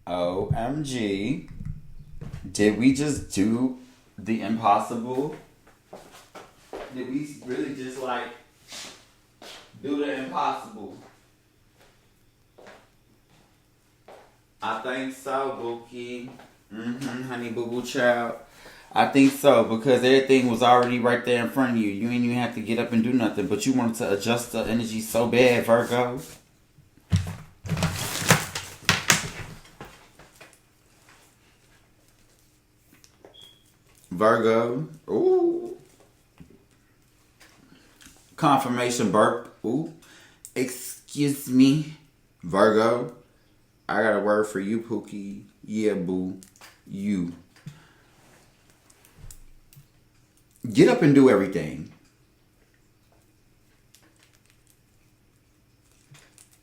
OMG. Did we just do the impossible? Did we really just like do the impossible? I think so, Bookie. Honey boo boo child. I think so because everything was already right there in front of you. You ain't even have to get up and do nothing, but you wanted to adjust the energy so bad, Virgo. Virgo. Ooh. Confirmation burp. Ooh. Excuse me. Virgo. I got a word for you, Pookie. Yeah, boo. You. Get up and do everything.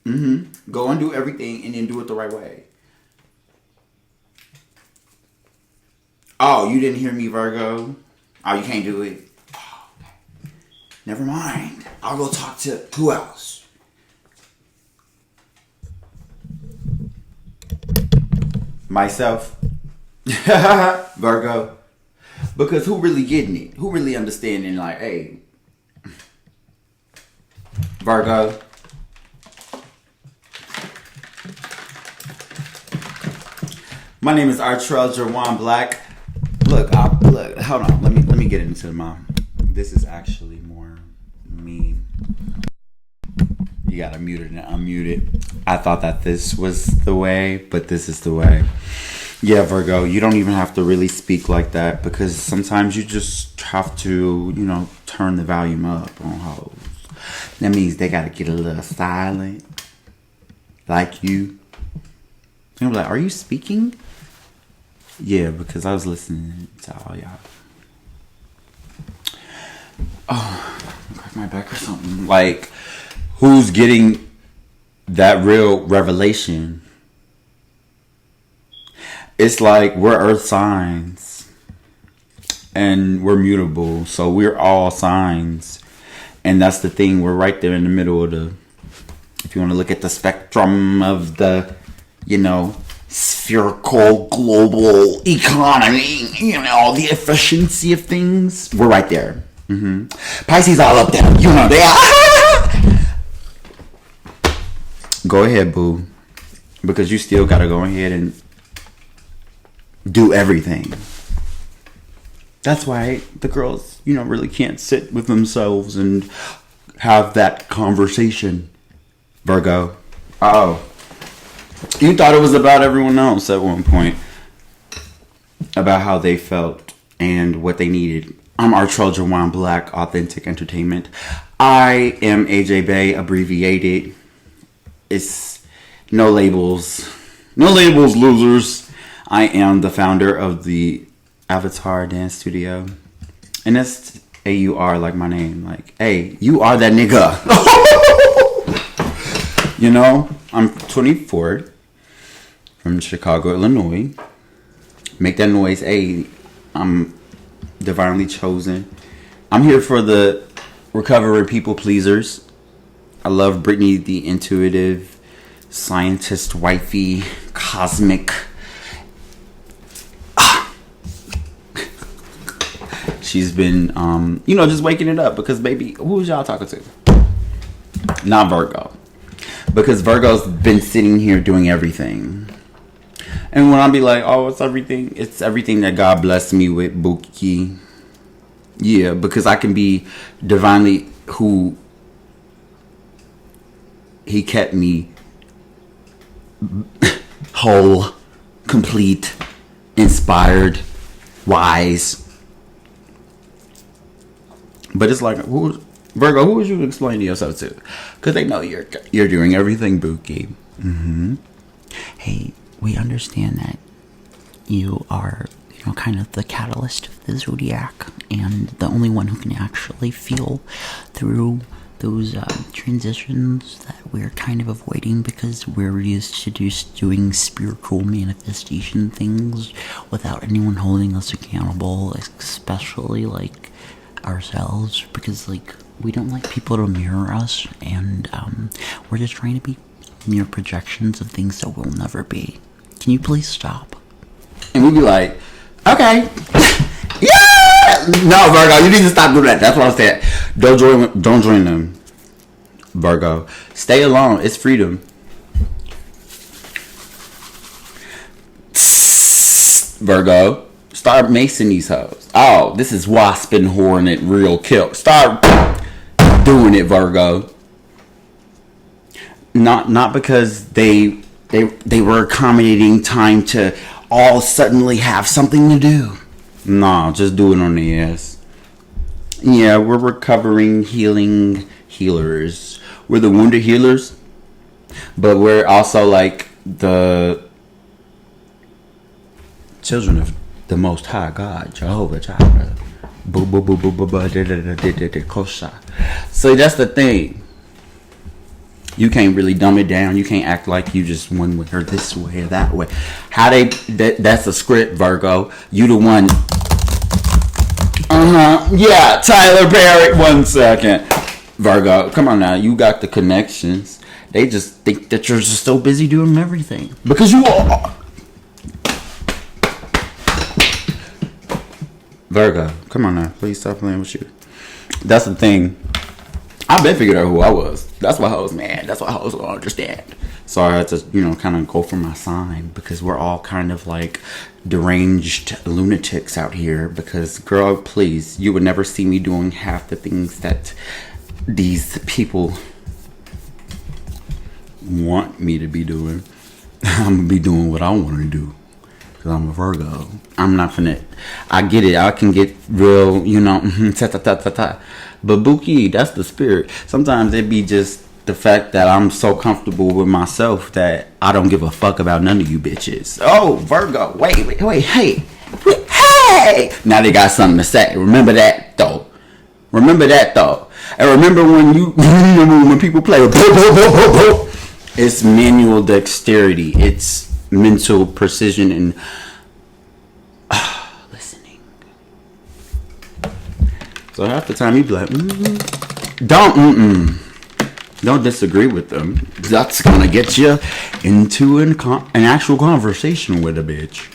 Go and do everything and then do it the right way. Oh, you didn't hear me, Virgo? Oh, you can't do it? Oh, okay. Never mind. I'll go talk to who else? Myself. Virgo. Because who really getting it? Who really understanding like, hey, Virgo. My name is Artrell Jerwan Black. Look, hold on. Let me get into my. This is actually more me. You gotta mute it and unmute it. I thought that this was the way, but this is the way. Yeah, Virgo, you don't even have to really speak like that because sometimes you just have to, turn the volume up on hoes. That means they gotta get a little silent, like you. And I'm like, are you speaking? Yeah, because I was listening to all y'all. Oh, crack my back or something. Like, who's getting that real revelation? It's like we're earth signs and we're mutable. So we're all signs. And that's the thing. We're right there in the middle of the, if you want to look at the spectrum of the, spherical global economy, the efficiency of things. We're right there. Pisces all up there. They are. Go ahead, boo. Because you still got to go ahead and do everything. That's why the girls, really can't sit with themselves and have that conversation. Virgo. Oh. You thought it was about everyone else at one point. About how they felt and what they needed. I'm Artrell Jerwan Black, Authentic Entertainment. I am AJ Bay, abbreviated. It's no labels. No labels, losers. I am the founder of the Avatar Dance Studio. And that's AUR, like my name. Like, hey, you are that nigga. I'm 24 from Chicago, Illinois. Make that noise. Hey, I'm divinely chosen. I'm here for the recovery people pleasers. I love Brittany, the intuitive, scientist, wifey, cosmic. She's been, just waking it up because, baby, who was y'all talking to? Not Virgo. Because Virgo's been sitting here doing everything. And when I be like, oh, it's everything that God blessed me with, Buki. Yeah, because I can be divinely who He kept me whole, complete, inspired, wise. But it's like, Virgo, who would you explain to yourself to? Because they know you're doing everything, Buki. Hey, we understand that you are, kind of the catalyst of the zodiac and the only one who can actually feel through those transitions that we're kind of avoiding because we're used to just doing spiritual manifestation things without anyone holding us accountable, especially ourselves, because we don't like people to mirror us, and we're just trying to be mere projections of things that we'll never be. Can you please stop? And we'd be like, okay. Yeah! No, Virgo, you need to stop doing that. That's what I said. Don't join them. Virgo. Stay alone. It's freedom. Virgo. Start macing these hoes. Oh, this is wasp and hornet real kill. Start doing it, Virgo. Not because they were accommodating time to all suddenly have something to do. Nah, just do it on the ass. Yeah, we're recovering, healing healers. We're the wounded healers, but we're also like the children of the Most High God, Jehovah Jireh. So that's the thing. You can't really dumb it down. You can't act like you just won with her this way or that way. That's a script, Virgo. You the one. Yeah, Tyler Perry. 1 second. Virgo, come on now. You got the connections. They just think that you're just so busy doing everything. Because you are. Virgo, come on now. Please stop playing with you. That's the thing. I've been figuring out who I was. That's why I was mad. That's why I was don't understand. So I had to, kind of go for my sign because we're all kind of like deranged lunatics out here. Because, girl, please, you would never see me doing half the things that these people want me to be doing. I'm gonna be doing what I want to do because I'm a Virgo. I'm not finna. I get it. I can get real, But Buki, that's the spirit. Sometimes it be just the fact that I'm so comfortable with myself that I don't give a fuck about none of you bitches. Oh, Virgo, wait, hey. Now they got something to say. Remember that though. And remember when people play with it's manual dexterity. It's mental precision and listening. So half the time you be like, don't disagree with them. That's gonna get you into an actual conversation with a bitch.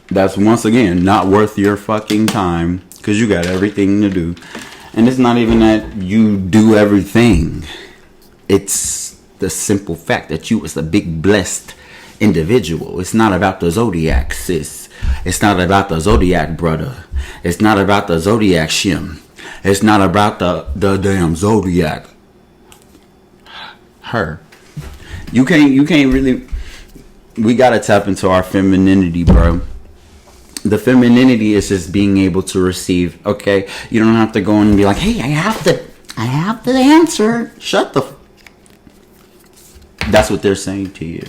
That's once again not worth your fucking time because you got everything to do. And it's not even that you do everything. It's the simple fact that you was a big blessed individual. It's not about the zodiac, sis. It's not about the zodiac, brother. It's not about the zodiac, shim. It's not about the damn zodiac. Her. You can't really. We gotta tap into our femininity, bro. The femininity is just being able to receive. Okay, you don't have to go and be like, "Hey, I have the answer." Shut the. That's what they're saying to you.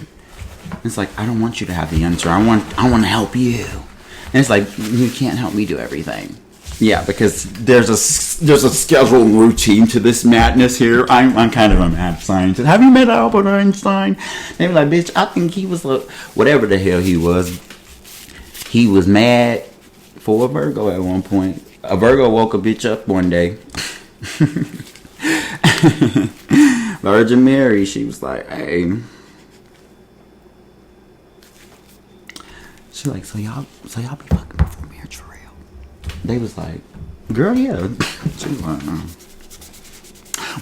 It's like, I don't want you to have the answer. I want to help you. And it's like, you can't help me do everything. Yeah, because there's a schedule and routine to this madness here. I'm kind of a mad scientist. Have you met Albert Einstein? They be like, bitch, I think he was whatever the hell he was. He was mad for a Virgo at one point. A Virgo woke a bitch up one day. Virgin Mary, she was like, hey. She like, so y'all be fucking before marriage for real? They was like, girl, yeah. She was like,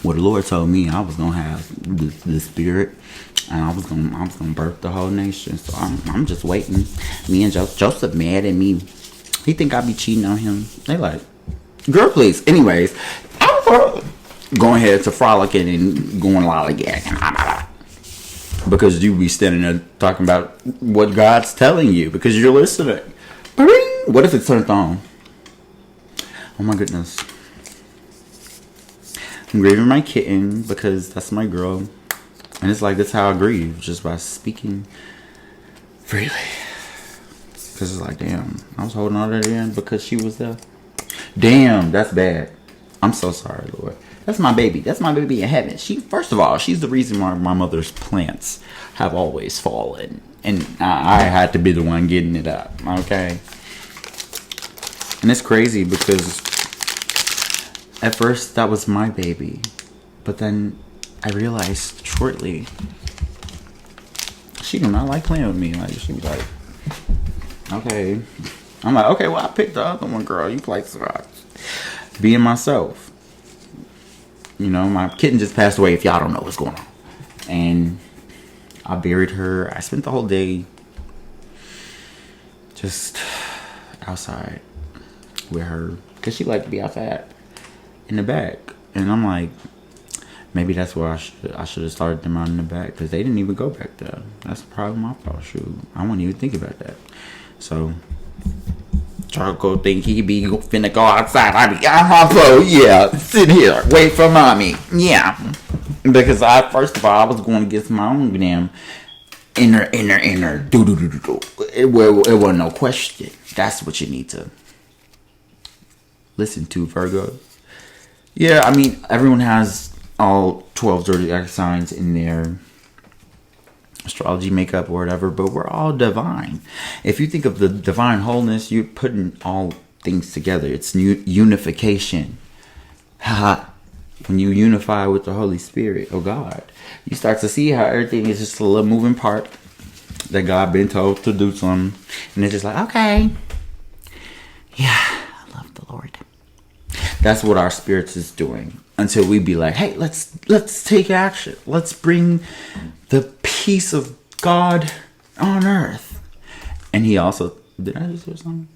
well, the Lord told me I was gonna have the spirit, and I was gonna birth the whole nation. So I'm just waiting. Me and Joseph mad at me. He think I be cheating on him. They like, girl, please. Anyways, I'm going ahead to frolicking and going lollygagging. Because you be standing there talking about what God's telling you because you're listening. Ba-ring! What if it's turned on? Oh my goodness. I'm grieving my kitten because that's my girl. And it's like, that's how I grieve, just by speaking freely. Because it's like, damn, I was holding on to her in because she was there. Damn, that's bad. I'm so sorry, Lord. That's my baby. That's my baby in heaven. First of all, she's the reason why my mother's plants have always fallen. And I had to be the one getting it up. Okay? And it's crazy because at first that was my baby. But then I realized shortly she do not like playing with me. Like, she be like, okay. I'm like, okay, well, I picked the other one, girl. You play Scratch. Being myself. You know, my kitten just passed away, if y'all don't know what's going on. And I buried her. I spent the whole day just outside with her. Because she liked to be outside in the back. And I'm like, maybe that's where I should have started them out in the back. Because they didn't even go back there. That's probably my fault. Shoot, I wouldn't even think about that. So Charcoal think he be finna go outside. I be, yeah, sit here, wait for mommy. Yeah. Because first of all, I was going to get my own damn inner. It wasn't no question. That's what you need to listen to, Virgo. Yeah, I mean, everyone has all 12 zodiac signs in their astrology makeup or whatever, but we're all divine. If you think of the divine wholeness, you're putting all things together. It's unification. When you unify with the Holy Spirit, oh God, you start to see how everything is just a little moving part that God been told to do something, and it's just like, okay, yeah, I love the Lord. That's what our spirits is doing until we be like, hey, let's take action. Let's bring the peace of God on earth. And he also, did I just hear something?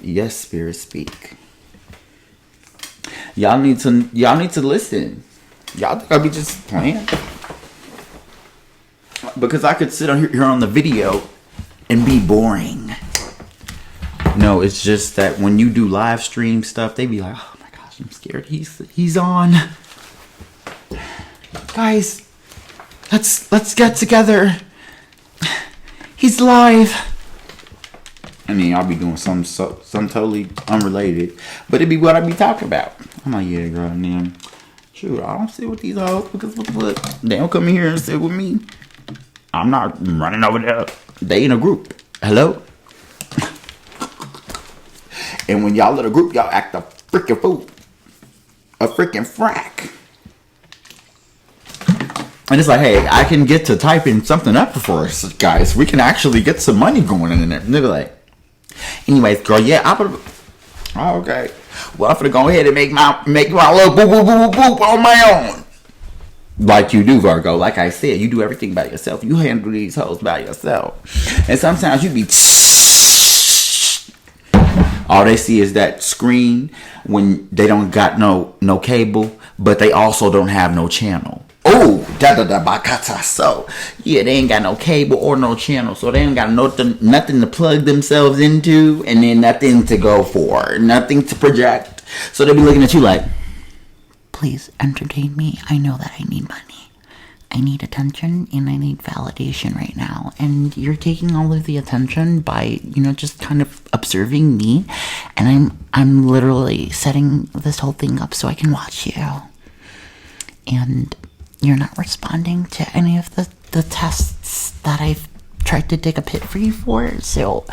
Yes, Spirit, speak. Y'all need to listen. Y'all think I be just playing? Because I could sit on here on the video and be boring. No, it's just that when you do live stream stuff, they be like, oh my gosh, I'm scared. He's on. Guys, let's get together. He's live. I mean, I'll be doing some totally unrelated, but it'd be what I'd be talking about. I'm like, yeah, girl, man. Shoot, I don't sit with these hoes because look, they don't come in here and sit with me. I'm not running over there. They in a group. Hello? And when y'all in a group, y'all act a freaking fool. A freaking frack. And it's like, hey, I can get to typing something up for us, guys. We can actually get some money going in there. And they're like, anyways, girl, yeah, okay. Well, I'm gonna go ahead and make my little boop, boop, boop, boop, boop on my own. Like you do, Virgo. Like I said, you do everything by yourself. You handle these hoes by yourself. And sometimes you be... All they see is that screen when they don't got no cable, but they also don't have no channel. Oh, bakata. So, yeah, they ain't got no cable or no channel, so they ain't got nothing to plug themselves into, and then nothing to go for, nothing to project. So they be looking at you like, please entertain me. I know that I need money. I need attention and I need validation right now. And you're taking all of the attention by, just kind of observing me. And I'm literally setting this whole thing up so I can watch you. And you're not responding to any of the tests that I've tried to dig a pit for you for. So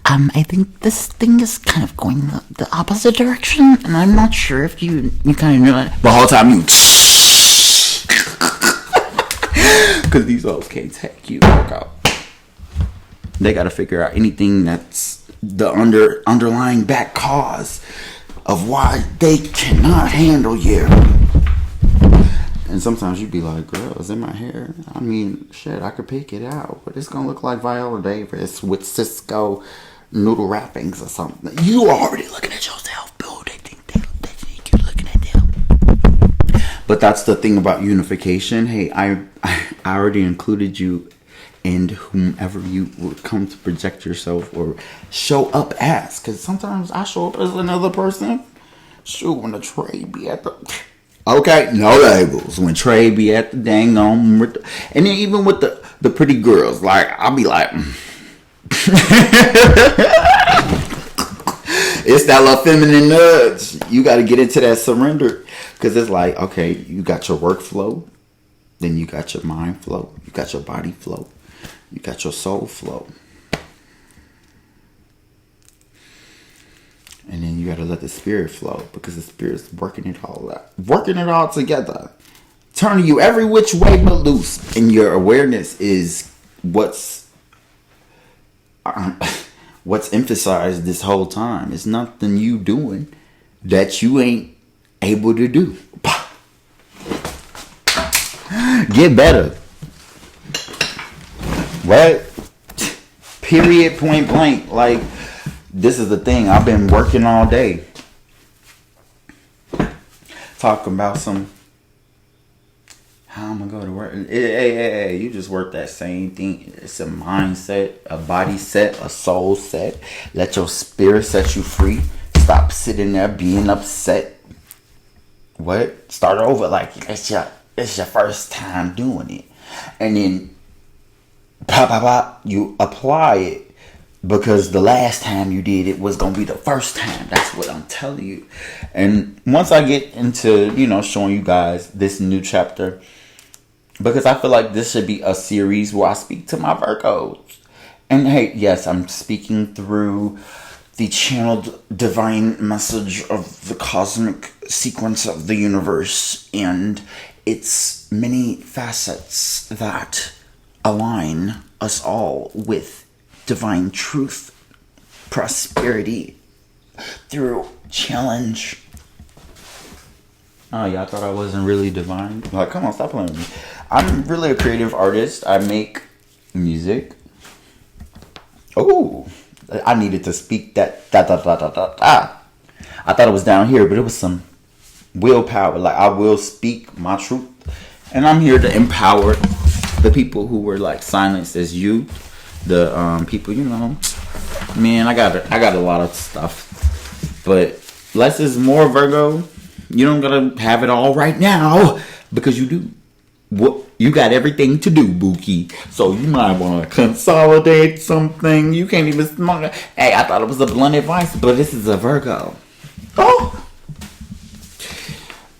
I think this thing is kind of going the opposite direction. And I'm not sure if you kind of know it. The whole time you... Because these hoes can't take you out. They got to figure out anything that's the underlying back cause of why they cannot handle you. And sometimes you'd be like, girl, is in my hair? I mean, shit, I could pick it out. But it's going to look like Viola Davis with Cisco noodle wrappings or something. You already looking at yourself, boo. They think you're looking at them. But that's the thing about unification. Hey, I already included you and whomever you would come to project yourself or show up as. Because sometimes I show up as another person. Shoot, when the Trey be at the... Okay, no labels. When Trey be at the dang on... And then even with the pretty girls, like, I'll be like... It's that little feminine nudge. You got to get into that surrender. Because it's like, okay, you got your workflow. Then you got your mind flow. You got your body flow. You got your soul flow. And then you got to let the spirit flow. Because the spirit's working it all out. Working it all together. turning you every which way but loose. And your awareness is what's emphasized this whole time. It's nothing you doing that you ain't able to do. Get better. What? Period, point blank. Like, this is the thing. I've been working all day. Talking about how I'm gonna go to work. Hey, you just work that same thing. It's a mindset, a body set, a soul set. Let your spirit set you free. Stop sitting there being upset. What? Start over like it's your first time doing it. And then you apply it because the last time you did it was gonna be the first time. That's what I'm telling you. And once I get into, showing you guys this new chapter, because I feel like this should be a series where I speak to my Virgos. And hey, yes, I'm speaking through the channeled divine message of the cosmic sequence of the universe and its many facets that align us all with divine truth, prosperity, through challenge. Oh, y'all thought I wasn't really divine? Like, come on, stop playing with me. I'm really a creative artist. I make music. Oh, I needed to speak that. I thought it was down here, but it was some willpower. Like, I will speak my truth. And I'm here to empower the people who were like silenced as you. The people, man, I got a lot of stuff. But less is more, Virgo. You don't gotta have it all right now because you do. What you got everything to do, Bookie. So you might want to consolidate something. You can't even smoke. Hey, I thought it was a blunt advice, but this is a Virgo. Oh,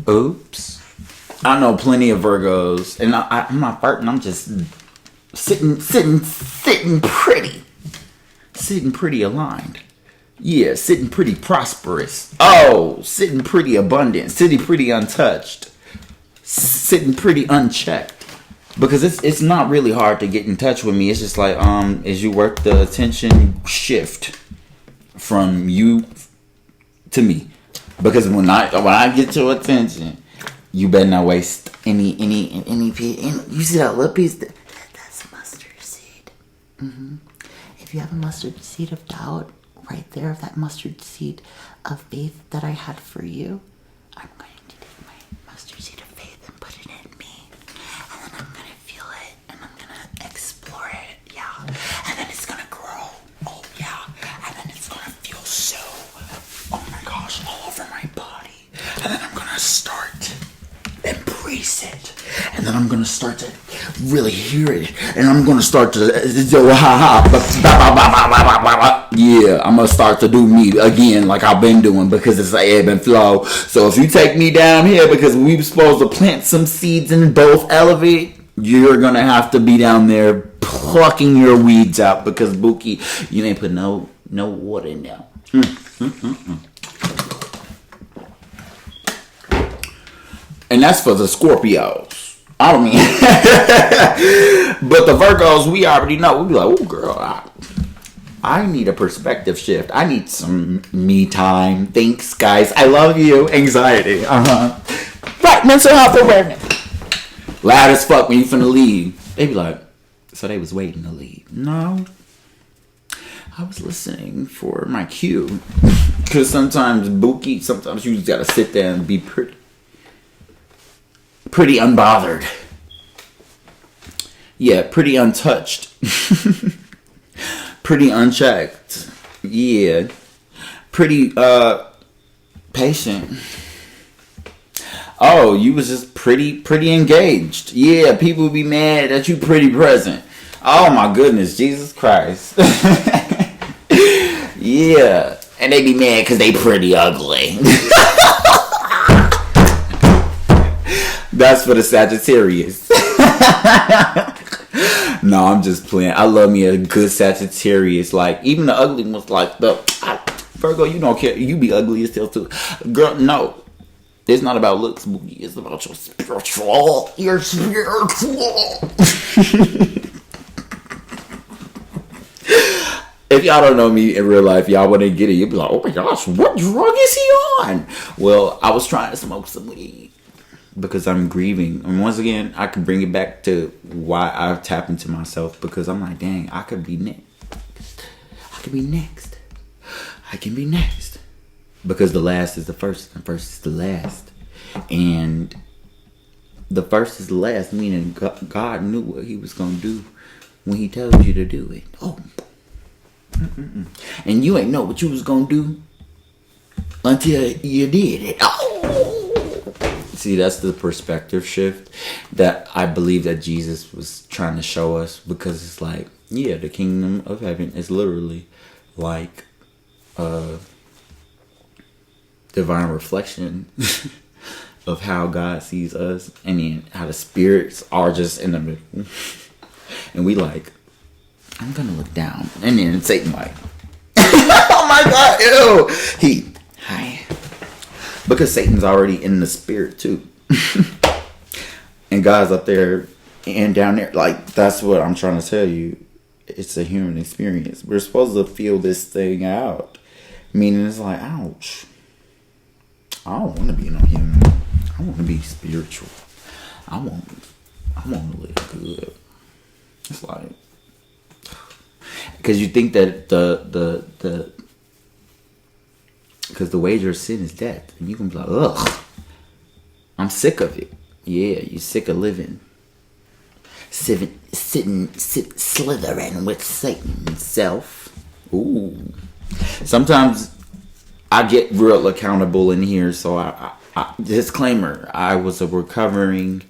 oops. I know plenty of Virgos, and I'm not farting. I'm just sitting pretty aligned. Yeah, sitting pretty prosperous. Oh, sitting pretty abundant. Sitting pretty untouched. Sitting pretty unchecked. Because it's not really hard to get in touch with me. It's just like as you work the attention shift from you to me. Because when I get your attention, you better not waste any you see that little piece? That's mustard seed. Mm-hmm. If you have a mustard seed of doubt right there, of that mustard seed of faith that I had for you, I'm going to take my mustard seed of faith and put it in me. And then I'm going to feel it and I'm going to explore it. Yeah. And then it's going to grow. Oh, yeah. And then it's going to feel so, oh my gosh, all over my body. And then I'm going to start embrace it, and then I'm gonna start to really hear it, and I'm gonna start to yeah, I'm gonna start to do me again like I've been doing, because it's an ebb and flow. So if you take me down here because we were supposed to plant some seeds and both elevate, you're gonna have to be down there plucking your weeds out, because Bookie, you ain't put no water in there. And that's for the Scorpios. I don't mean. But the Virgos, we already know. We be like, oh, girl, I need a perspective shift. I need some me time. Thanks, guys. I love you. Anxiety. Right, mental health awareness. Loud as fuck when you finna leave. They be like, so they was waiting to leave. No. I was listening for my cue. Because sometimes, Bookie, sometimes you just gotta sit there and be pretty unbothered. Yeah, pretty untouched. Pretty unchecked. Yeah. Pretty patient. Oh, you was just pretty engaged. Yeah, people be mad that you pretty present. Oh my goodness, Jesus Christ. Yeah. And they be mad because they pretty ugly. That's for the Sagittarius. No, I'm just playing. I love me a good Sagittarius. Like, even the ugly ones, like, Virgo, you don't care. You be ugly as hell too. Girl, no. It's not about looks, booty. It's about your spiritual. Your spiritual. If y'all don't know me in real life, y'all wouldn't get it. You'd be like, oh my gosh, what drug is he on? Well, I was trying to smoke some weed because I'm grieving. And once again, I could bring it back to why I tap into myself, because I'm like, dang, I could be next. I could be next. I can be next. Because the last is the first, and first is the last. And the first is the last, meaning God knew what he was going to do when he tells you to do it. Oh. And you ain't know what you was gonna do until you did it. Oh. See, that's the perspective shift that I believe that Jesus was trying to show us, because it's like, yeah, the kingdom of heaven is literally like a divine reflection of how God sees us, and then how the spirits are just in the middle. And we like, I'm gonna look down, and then Satan like, oh my God, ew. Hi, because Satan's already in the spirit too, and God's up there and down there. Like, that's what I'm trying to tell you. It's a human experience. We're supposed to feel this thing out, meaning it's like, ouch. I don't want to be no human. I want to be spiritual. I want to live good. It's like, because you think that because the wager of sin is death, and you can be like, ugh, I'm sick of it. Yeah, you're sick of living, slithering with Satan himself. Ooh, sometimes I get real accountable in here. So I disclaimer: I was a recovering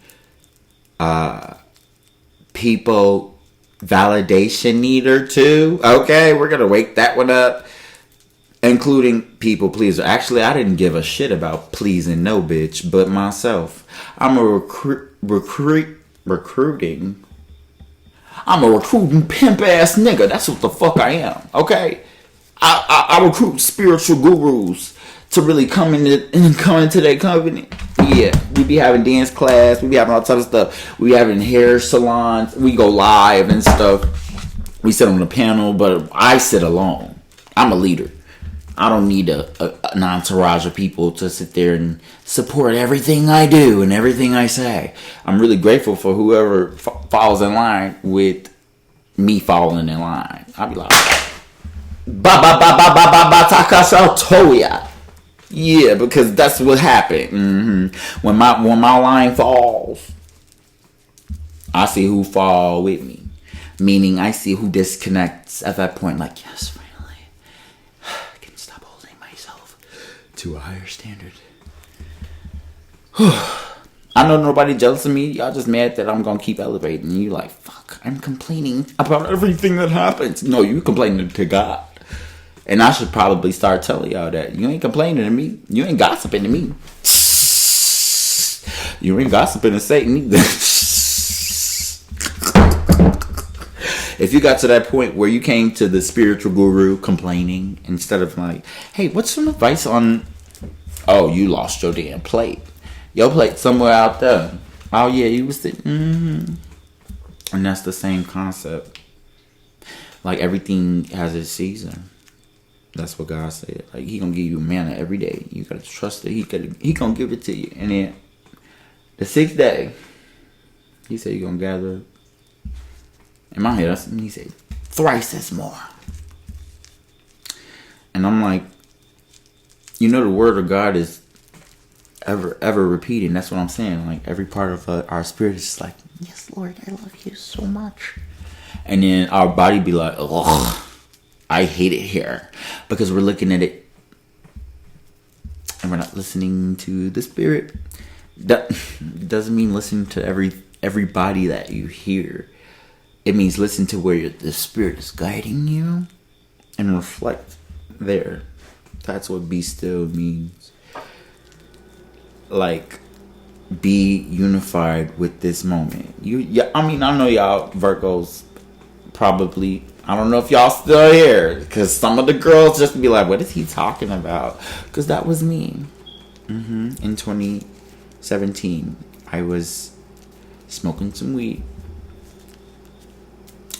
people validation needer too. Okay, we're gonna wake that one up. Including people pleaser. Actually, I didn't give a shit about pleasing no bitch but myself. I'm a recruiting. I'm a recruiting pimp ass nigga. That's what the fuck I am. Okay, I recruit spiritual gurus to really come into their company. Yeah, we be having dance class. We be having all types of stuff. We having hair salons. We go live and stuff. We sit on the panel, but I sit alone. I'm a leader. I don't need an entourage of people to sit there and support everything I do and everything I say. I'm really grateful for whoever falls in line with me falling in line. I'll be like, Takasatoya. Yeah, because that's what happened. Mm-hmm. When my line falls, I see who fall with me. Meaning, I see who disconnects at that point. Like, yes, finally, I can stop holding myself to a higher standard. I know nobody jealous of me. Y'all just mad that I'm gonna keep elevating. You like, fuck, I'm complaining about everything that happens. No, you complaining to God. And I should probably start telling y'all that you ain't complaining to me. You ain't gossiping to me. You ain't gossiping to Satan either. If you got to that point where you came to the spiritual guru complaining instead of like, hey, what's some advice on, oh, you lost your damn plate. Your plate somewhere out there. Oh, yeah, you was sitting. Mm-hmm. And that's the same concept. Like, everything has its season. That's what God said. Like, he gonna give you manna every day. You gotta trust that he gonna give it to you. And then the sixth day, he said you're gonna gather. In my head, he said thrice as more. And I'm like, you know, the word of God is ever repeating. That's what I'm saying. Like, every part of our spirit is just like, yes, Lord, I love you so much. And then our body be like, ugh, I hate it here, because we're looking at it and we're not listening to the spirit. That doesn't mean listen to everybody that you hear. It means listen to where the spirit is guiding you and reflect there. That's what be still means. Like, be unified with this moment. I know y'all Virgos probably. I don't know if y'all still here, because some of the girls just be like, what is he talking about? Because that was me. In 2017, I was smoking some weed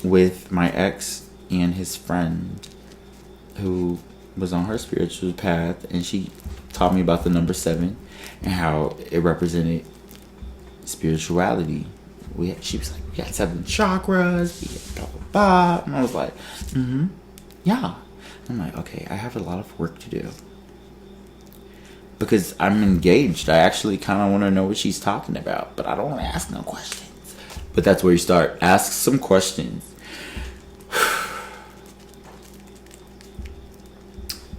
with my ex and his friend who was on her spiritual path, and she taught me about the number 7 and how it represented spirituality. She was like, we got 7 chakras, we got blah blah blah, and I was like, yeah. I'm like, okay, I have a lot of work to do because I'm engaged. I actually kind of want to know what she's talking about, but I don't want to ask no questions. But that's where you start. Ask some questions.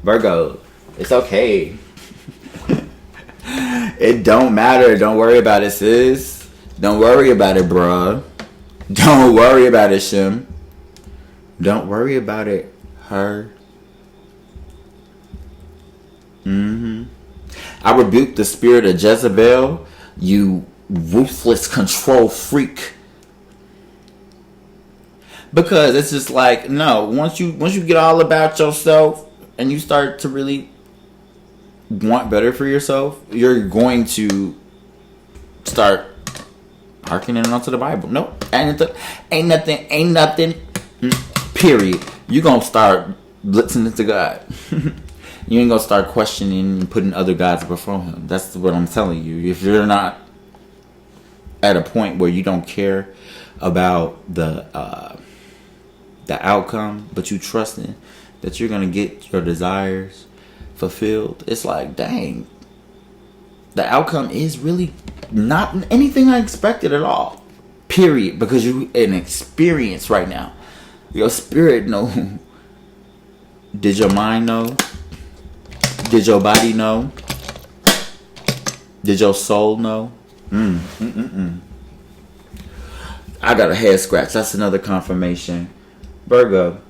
Virgo, it's okay. It don't matter. Don't worry about it, sis. Don't worry about it, bruh. Don't worry about it, Shim. Don't worry about it, her. I rebuke the spirit of Jezebel, you ruthless control freak. Because it's just like, no, once you get all about yourself and you start to really want better for yourself, you're going to start hearkening onto the Bible. Nope, ain't nothing. Period. You're gonna start listening to God. You ain't gonna start questioning and putting other gods before Him. That's what I'm telling you. If you're not at a point where you don't care about the outcome, but you trusting that you're gonna get your desires fulfilled, it's like, dang, the outcome is really not anything I expected at all. Period. Because you're an experience right now. Your spirit know. Did your mind know? Did your body know? Did your soul know? I got a head scratch. That's another confirmation. Virgo,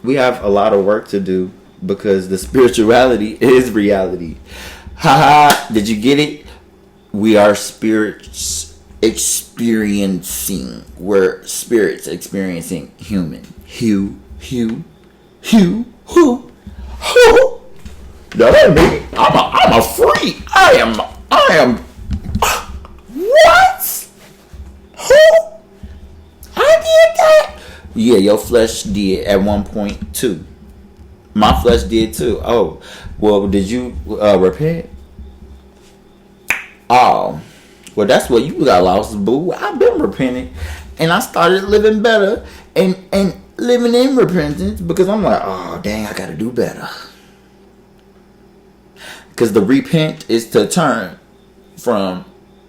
we have a lot of work to do because the spirituality is reality. Haha, did you get it? We are spirits experiencing. We're spirits experiencing human. Who. That ain't me. I'm a freak. I am. What? Who? I did that? Yeah, your flesh did at 1.2. My flesh did too. Oh, well, did you repent? Oh, well, that's what you got lost, boo. I've been repenting, and I started living better and living in repentance because I'm like, oh, dang, I got to do better. Because the repent is to turn from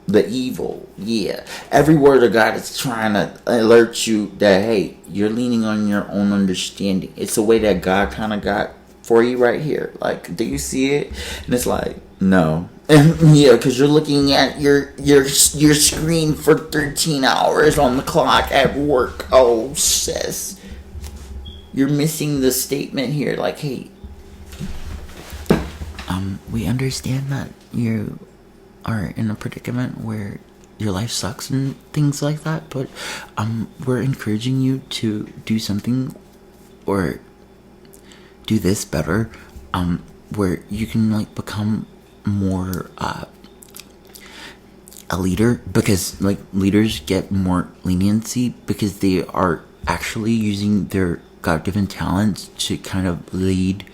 the evil. Yeah. Every word of God is trying to alert you that, hey, you're leaning on your own understanding. It's a way that God kind of got for you right here. Like, do you see it? And it's like, no. And yeah, because you're looking at your screen for 13 hours on the clock at work. Oh, sis. You're missing the statement here. Like, hey, we understand that you are in a predicament where your life sucks and things like that, but we're encouraging you to do something or do this better, where you can like become more a leader, because like leaders get more leniency because they are actually using their God-given talents to kind of lead,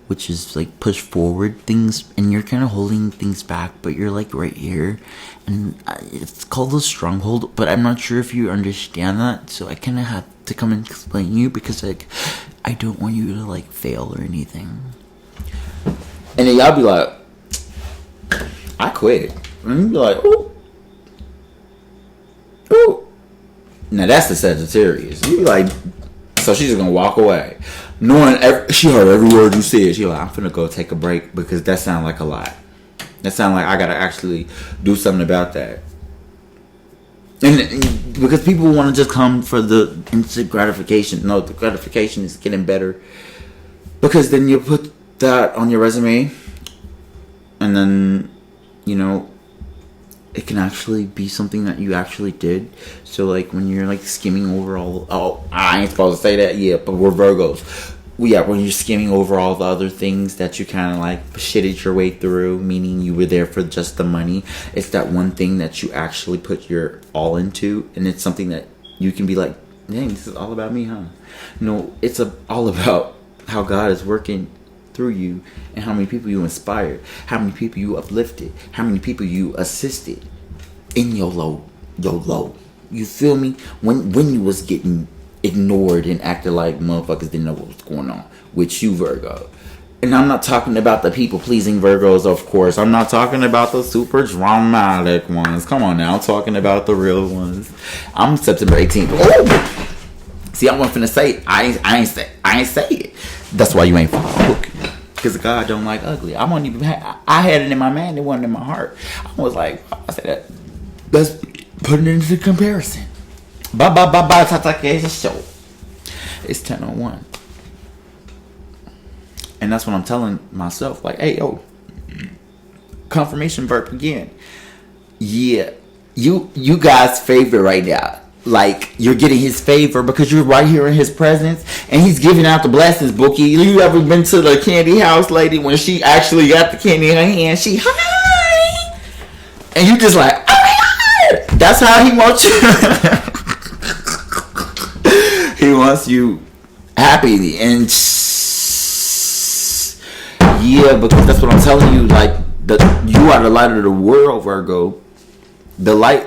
which is like push forward things, and you're kind of holding things back, but you're like right here, and it's called a stronghold, but I'm not sure if you understand that, so I kind of have to come and explain you because like I don't want you to like fail or anything. And then y'all be like, I quit. And you be like, ooh. Now that's the Sagittarius. You be like, so she's just gonna walk away, knowing she heard every word you said. She like, I'm finna go take a break because that sounds like a lot. That sounds like I gotta actually do something about that. And because people want to just come for the instant gratification. No, the gratification is getting better, because then you put that on your resume, and then you know it can actually be something that you actually did. So like when you're like skimming over all, oh, I ain't supposed to say that, yeah, but we're Virgos. when you're skimming over all the other things that you kind of like shitted your way through, meaning you were there for just the money. It's that one thing that you actually put your all into, and it's something that you can be like, dang, this is all about me, huh? No, it's all about how God is working through you, and how many people you inspired, how many people you uplifted, how many people you assisted in your low. You feel me? When you was getting ignored and acted like motherfuckers didn't know what was going on with you, Virgo. And I'm not talking about the people pleasing Virgos, of course. I'm not talking about the super dramatic ones. Come on now, I'm talking about the real ones. I'm September 18th. Oh! See, I wasn't finna say it. I ain't say it. That's why you ain't fucking because God don't like ugly. I had it in my mind, it wasn't in my heart. I was like, I said that. Let's put it into comparison. Bye. Show. It's 10:01. And that's what I'm telling myself. Like, hey, yo. Confirmation burp again. Yeah. You guys' favorite right now. Like, you're getting his favor because you're right here in his presence. And he's giving out the blessings, Bookie. You ever been to the candy house lady when she actually got the candy in her hand? She, hi! And you just like, oh my God! That's how he wants you. He wants you happy. And yeah, because that's what I'm telling you. Like, you are the light of the world, Virgo. The light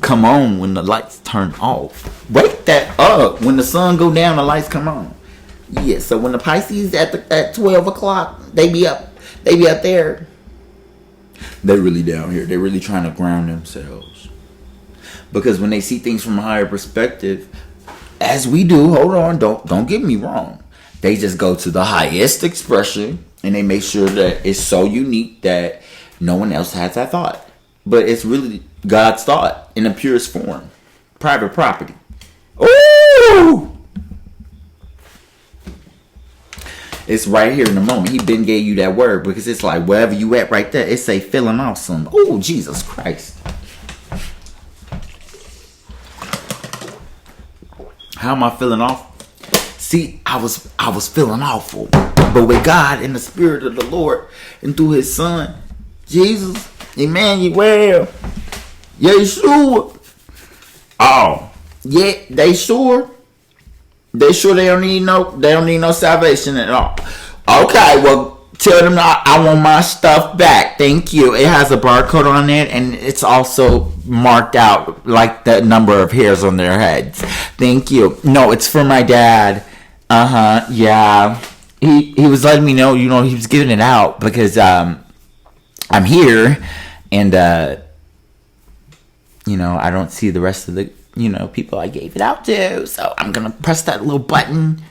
come on when the lights turn off. Wake that up. When the sun go down, the lights come on. Yeah, so when the Pisces at 12 o'clock, they be up there. They're really down here. They're really trying to ground themselves. Because when they see things from a higher perspective, as we do, hold on, don't get me wrong. They just go to the highest expression and they make sure that it's so unique that no one else has that thought. But it's really God's thought in the purest form. Private property. Ooh! It's right here in the moment. He been gave you that word because it's like wherever you at right there, it say feeling awesome. Oh, Jesus Christ. How am I feeling off? See, I was feeling awful. But with God and the Spirit of the Lord and through his Son, Jesus, Emmanuel, Yeshua. Oh, yeah, they sure they don't need no salvation at all. Okay, well, tell them I want my stuff back. Thank you. It has a barcode on it, and it's also marked out like the number of hairs on their heads. Thank you. No, it's for my dad. Yeah. He was letting me know, he was giving it out because I'm here, and I don't see the rest of the people I gave it out to, so I'm gonna press that little button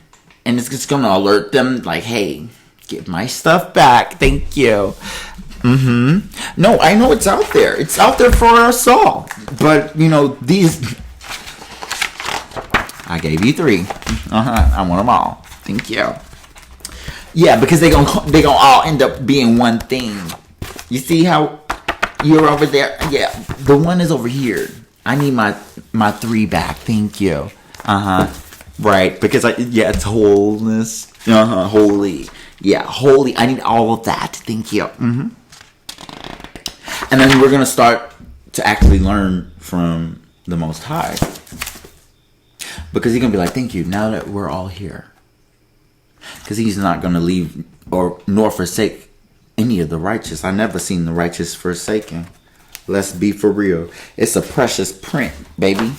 and it's just gonna alert them like, hey, give my stuff back, thank you. No, I know it's out there for us all, but these I gave you 3. I want them all, thank you. Yeah, because they gonna all end up being one thing. You see how you're over there? Yeah, the one is over here. I need my 3 back. Thank you. Right, because it's wholeness. Holy. Yeah, holy. I need all of that. Thank you. And then we're gonna start to actually learn from the Most High, because he's gonna be like, thank you. Now that we're all here, because he's not gonna leave nor forsake any of the righteous. I never seen the righteous forsaken. Let's be for real. It's a precious print, baby.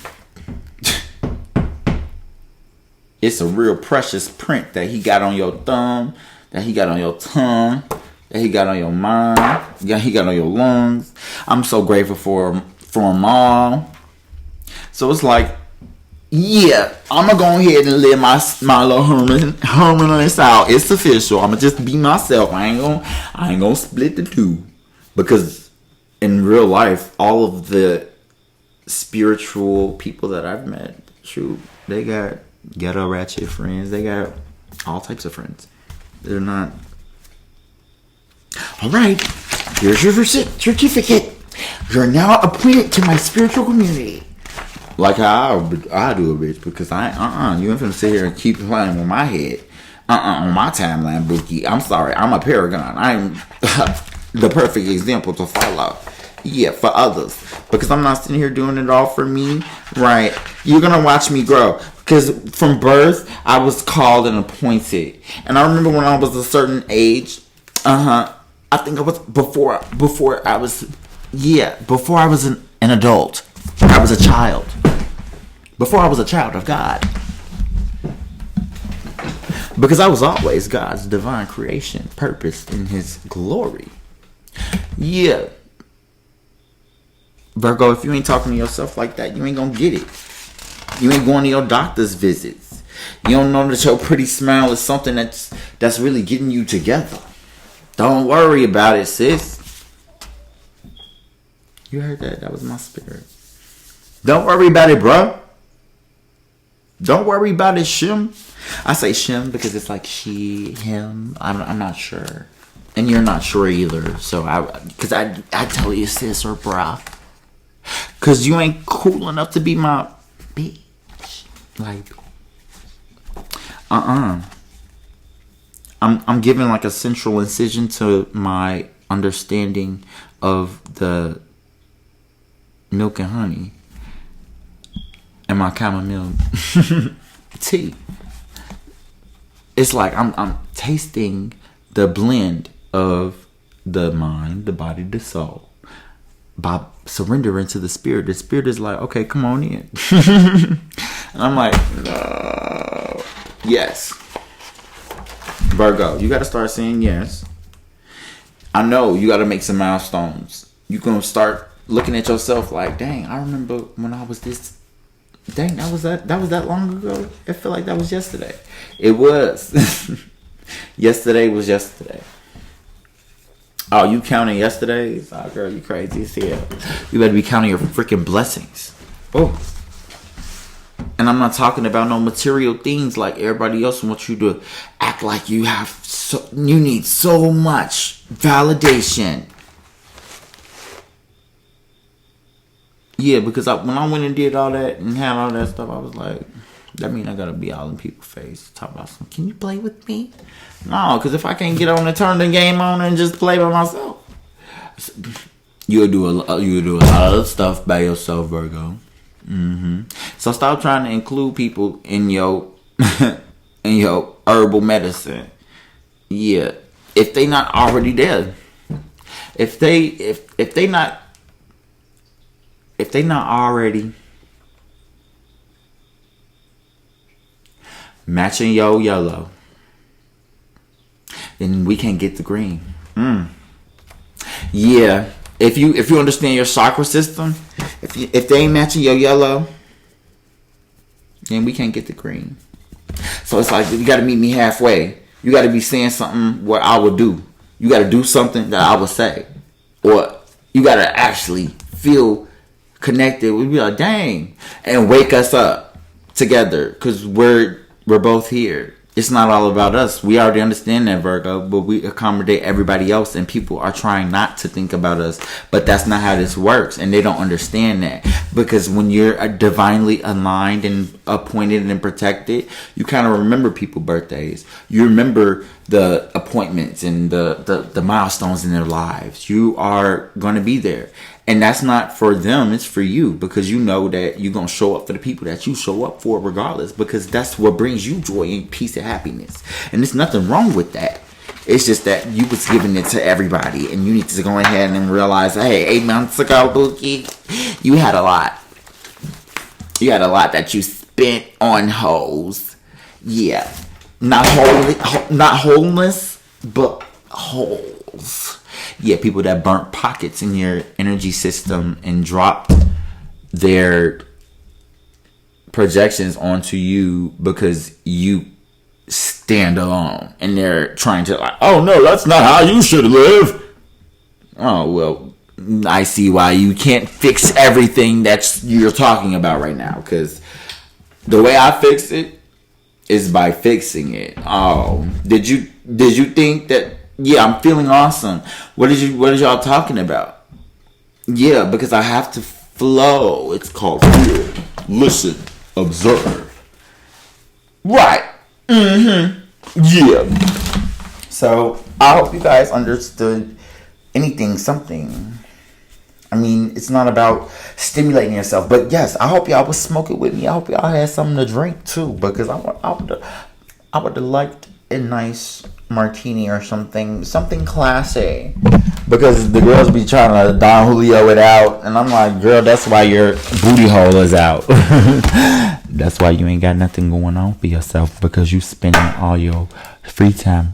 It's a real precious print that he got on your thumb, that he got on your tongue, that he got on your mind, that he got on your lungs. I'm so grateful for them all. So it's like, yeah, I'm going to go ahead and live my little hermanless out. It's official. I'm going to just be myself. I ain't going to split the two. Because in real life, all of the spiritual people that I've met, shoot, they got ghetto ratchet friends. They got all types of friends. They're not. All right, here's your certificate. You're now appointed to my spiritual community. Like how I do a bitch, because you ain't finna sit here and keep playing with my head. On my timeline, Bookie. I'm sorry. I'm a paragon. I'm the perfect example to follow. Yeah, for others. Because I'm not sitting here doing it all for me. Right. You're going to watch me grow. Because from birth, I was called and appointed. And I remember when I was a certain age. I think I was before I was an adult. I was a child. Before I was a child of God. Because I was always God's divine creation, purpose in his glory. Yeah. Virgo, if you ain't talking to yourself like that, you ain't gonna get it. You ain't going to your doctor's visits. You don't know that your pretty smile is something that's really getting you together. Don't worry about it, sis. You heard that? That was my spirit. Don't worry about it, bro. Don't worry about it, Shim. I say Shim because it's like she, him. I'm not sure. And you're not sure either. So I tell you sis or bruh. Because you ain't cool enough to be my bitch. Like, I'm giving like a central incision to my understanding of the milk and honey and my chamomile tea. It's like I'm tasting the blend of the mind, the body, the soul by surrendering to the spirit. The spirit is like, okay, come on in. And I'm like, no. Yes. Virgo, you got to start saying yes. I know you got to make some milestones. You're going to start looking at yourself like, dang, I remember when I was this. Dang, that was that long ago? I feel like that was yesterday. It was. Yesterday was yesterday. Oh, you counting yesterdays? Oh, girl, you crazy as hell. You better be counting your freaking blessings. Oh. And I'm not talking about no material things like everybody else wants you to act like you need so much validation. Yeah, because when I went and did all that and had all that stuff, I was like, that mean I gotta be all in people's face. Talk about some, can you play with me? No, because if I can't get on and turn the game on and just play by myself, you'll do a lot of stuff by yourself, Virgo. So stop trying to include people in your in your herbal medicine. Yeah, if they not already there, if they not already matching your yellow, then we can't get the green. Yeah, if you understand your chakra system, if they ain't matching your yellow, then we can't get the green. So it's like you got to meet me halfway. You got to be saying something what I would do. You got to do something that I would say, or you got to actually feel connected. We'd be like, dang, and wake us up together because we're both here. It's not all about us. We already understand that, Virgo, but we accommodate everybody else, and people are trying not to think about us. But that's not how this works, and they don't understand that. Because when you're divinely aligned and appointed and protected, you kind of remember people's birthdays. You remember the appointments and the milestones in their lives. You are going to be there. And that's not for them, it's for you, because you know that you're going to show up for the people that you show up for regardless, because that's what brings you joy and peace and happiness. And there's nothing wrong with that. It's just that you was giving it to everybody, and you need to go ahead and realize, hey, 8 months ago, Bookie, you had a lot. You had a lot that you spent on hoes. Yeah. Not wholeness, but holes. Yeah, people that burnt pockets in your energy system and dropped their projections onto you because you stand alone. And they're trying to like, oh no, that's not how you should live. Oh, well, I see why you can't fix everything that you're talking about right now. Because the way I fix it is by fixing it. Oh, did you think that? Yeah, I'm feeling awesome. What is y'all talking about? Yeah, because I have to flow. It's called feel, listen, observe. Right. Yeah. So I hope you guys understood anything, something. I mean, it's not about stimulating yourself, but yes, I hope y'all was smoking with me. I hope y'all had something to drink too, because I would have liked a nice martini or something classy. Because the girls be trying to Don Julio it out, and I'm like, girl, that's why your booty hole is out. That's why you ain't got nothing going on for yourself, because you spending all your free time